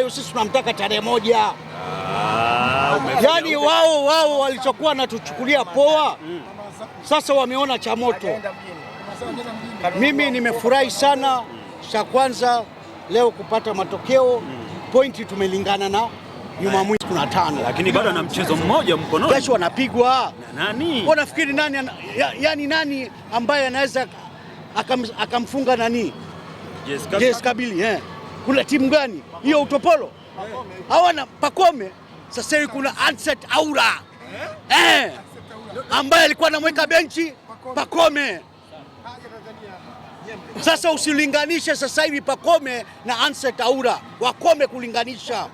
hayo, sisi tunamtaka tarehe moja. Yaani wao walichokuwa wanatuchukulia poa, sasa wameona cha moto. Mimi nimefurahi sana, cha kwanza leo kupata matokeo, pointi tumelingana na nyuma mwisho kuna 5. Lakini bado ana mchezo mmoja mkononi. Kesho wanapigwa. Nani? Unafikiri nani yani nani ambaye anaweza akamfunga nani? JS Kabylie. Kuna timu gani? Hiyo Utopolo. Hawana Pacome. Sasa hivi kuna Ansett Aura. Ambaye alikuwa anamweka benchi Pacome. Sasa usilinganishe sasa hivi Pacome na Ansett Aura. Wakome kulinganisha.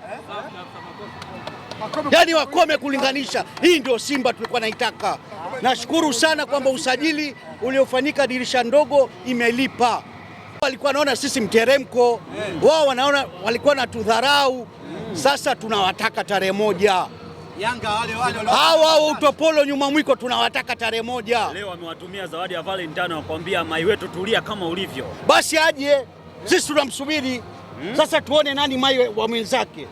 Yaani wakome kulinganisha. Hii ndio Simba tulikuwa naitaka. Nashukuru sana kwamba usajili uliofanyika dirisha ndogo imelipa. Walikuwa naona sisi mteremko, wao wanaona walikuwa na tudharau. Sasa tunawataka tarehe moja. Yanga wale hao Utopolo nyuma mwiko tunawataka tarehe moja. Leo wamewatumia zawadi ya Valentine wakwambia mai wetu tulia kama ulivyo. Basi aje, sisi tunamsubiri. Sasa tuone nani mai wa mwenzake.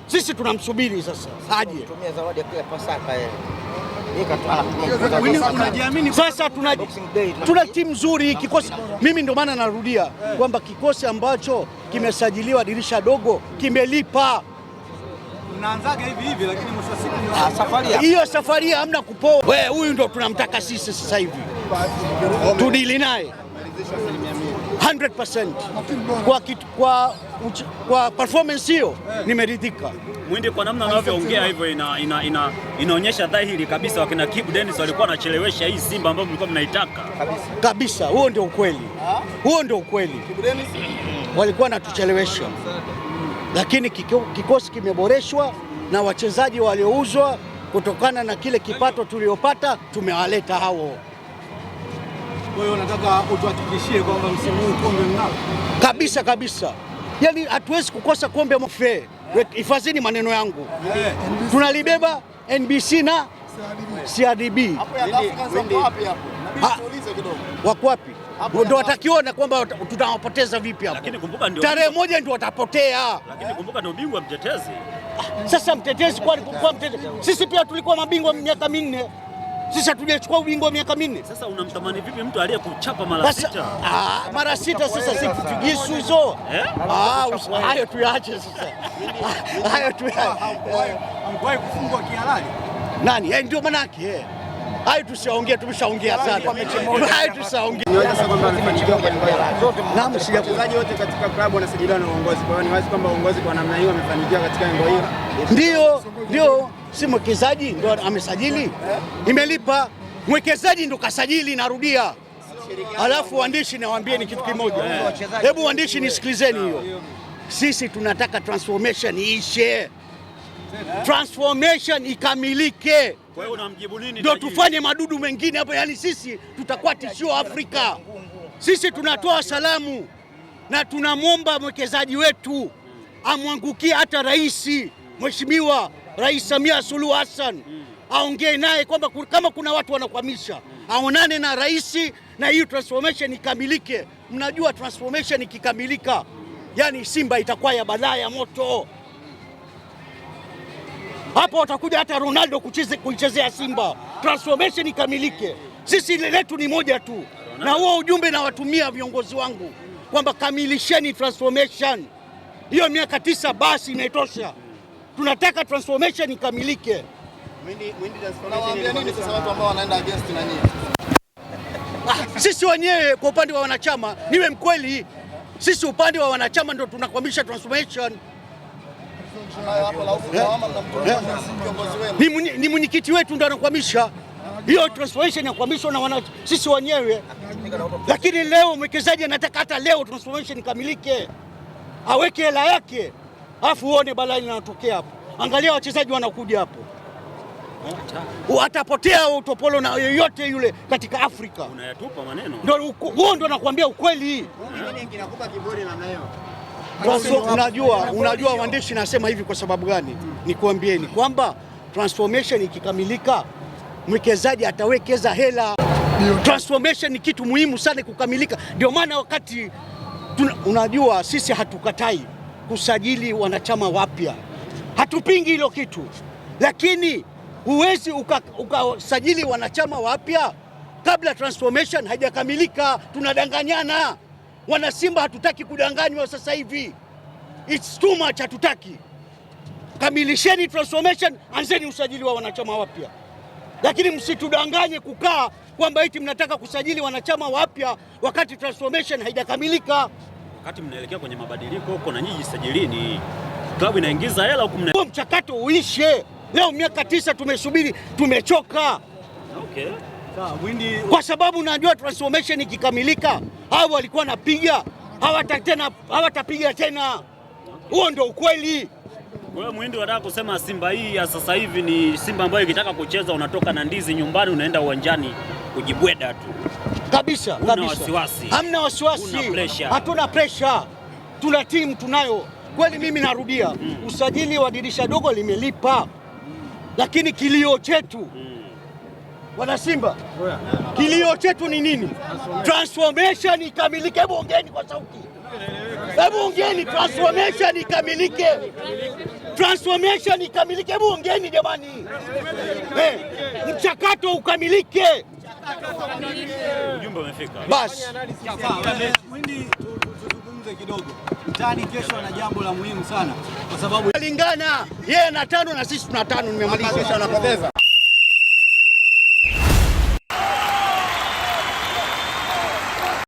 Sisi tunamsubiri sasa aje. Tumia zawadi ya Pasaka yeye. Sasa tuna timu nzuri, kikosi. Mimi ndio maana narudia kwamba kikosi ambacho kimesajiliwa dirisha dogo kimelipa. Mnaanzaga hivi lakini mwisho wa siku hiyo safari hamna kupoa. Wewe huyu ndio tunamtaka sisi sasa hivi. Tudili naye 100%. Kwa performance hiyo nimeridhika. Mwindi, kwa namna anavyoongea hivyo inaonyesha dhahiri kabisa wakina Kibu Denis walikuwa wanachelewesha hii Simba ambayo mlikuwa mnaitaka. Kabisa, huo ndio ukweli. Huo ndio ukweli. Kibu Denis walikuwa wanatuchelewesha. Lakini kikosi kimeboreshwa na wachezaji waliouzwa kutokana na kile kipato tuliopata tumewaleta hao. Kwa hiyo nataka utuhakikishie kwamba msimu huu kombe mnalo. Kabisa. Yaani hatuwezi kukosa kombe mfe. Hifadhini maneno yangu. Tunalibeba NBC na CRDB. Wako wapi? Ndio watakiona kwamba tutawapoteza vipi hapo. Lakini kumbuka ndio tarehe moja ndio watapotea. Lakini kumbuka ndio bingwa mtetezi. Sasa mtetezi kwa mtetezi. Sisi pia tulikuwa mabingwa miaka 4. Sisi hatujachukua ubingwa miaka 4. Sasa unamtamani vipi mtu aliyekuchapa mara 6? Mara 6 sasa si kufigisu hizo. Hayo tuyaache sasa. Hayo tuyaache. Amekuwahi kufungwa kihalali. Nani? Ndio maana yake. Hayo tusiongee, tumeshaongea sana. Hayo tusiongee. Niwaje sasa kwamba amefanikiwa kwa Naam, si wachezaji wote katika klabu wanasajiliwa na uongozi. Kwa hiyo ni wazi kwamba uongozi kwa namna hiyo amefanikiwa katika eneo hilo. Ndio. Si mwekezaji ndo amesajili, imelipa. Mwekezaji ndo kasajili, narudia. Alafu waandishi nawaambie ni kitu kimoja. Hebu waandishi nisikilizeni hiyo. Sisi tunataka transformation iishe. Transformation ikamilike. Kwa hiyo unamjibu nini? Ndio tufanye madudu mengine hapo, yani sisi tutakuwa tishio Afrika. Sisi tunatoa salamu na tunamwomba mwekezaji wetu amwangukie hata rais, Mheshimiwa Rais Samia Suluhu Hassan aongee naye kwamba kama kuna watu wanakwamisha, aonane na rais na hiyo transformation ikamilike. Mnajua transformation ikikamilika, yani Simba itakuwa ya balaa ya moto. Hapo watakuja hata Ronaldo kuichezea Simba. Transformation ikamilike. Sisi letu ni moja tu. Na huo ujumbe na watumia viongozi wangu kwamba kamilisheni transformation. Hiyo miaka 9 basi inatosha. Tunataka transformation ikamilike. Nini sasa watu ambao wanaenda against na nyinyi? Sisi wenyewe kwa upande wa wanachama, niwe mkweli, sisi upande wa wanachama ndio tunakwamisha transformation. Ni mwenyekiti wetu ndio anakwamisha. Hiyo transformation inakwamishwa na sisi wenyewe. Lakini leo mwekezaji anataka hata leo transformation ikamilike. Aweke hela yake. Alafu uone balaa linatokea hapo. Angalia wachezaji wanakuja hapo. Atapotea Utopolo na yoyote yule katika Afrika. Unayatupa maneno. Ndio huo ndio nakwambia ukweli. Nini kinakupa kiburi namna hiyo? Unajua waandishi nasema hivi kwa sababu gani? Nikuambieni kwamba transformation ikikamilika, mwekezaji atawekeza hela. Transformation ni kitu muhimu sana kukamilika. Ndio maana wakati unajua sisi hatukatai kusajili wanachama wapya. Hatupingi hilo kitu, lakini huwezi ukasajili wanachama wapya kabla transformation haijakamilika. Tunadanganyana. Wana Simba hatutaki kudanganywa sasa hivi. It's too much, hatutaki. Kamilisheni transformation, anzeni usajili wa wanachama wapya. Lakini msitudanganye kukaa kwamba eti mnataka kusajili wanachama wapya wakati transformation haijakamilika. Wakati mnaelekea kwenye mabadiliko huko na nyinyi sajilini. Klabu inaingiza hela huko, mchakato uishe. Leo miaka 9 tumesubiri, tumechoka. Okay. Kwa sababu najua transformation ikikamilika, hao walikuwa napiga, hawatapiga tena. Huo ndio ukweli. Kwa hiyo Muhindi wanataka kusema Simba hii ya sasa hivi ni Simba ambayo ikitaka kucheza unatoka na ndizi nyumbani unaenda uwanjani kujibweda tu. Kabisa, wasiwasi. Hamna wasiwasi. Hatuna pressure. Tuna timu tunayo. Kweli mimi narudia, usajili wa dirisha dogo limelipa. Lakini kilio chetu wana Simba, kilio chetu ni nini? Transformation ikamilike. Hebu ongeeni kwa sauti. Hebu ongeeni, transformation ikamilike. Transformation ikamilike. Hebu ongeeni jamani. Mchakato ukamilike. Ujumbe umefika. Basi. Mwindi, tuzungumze kidogo. Mtani kesho ana jambo la muhimu sana kwa sababu lingana yeye na 5 na sisi tuna 5. Nimemaliza.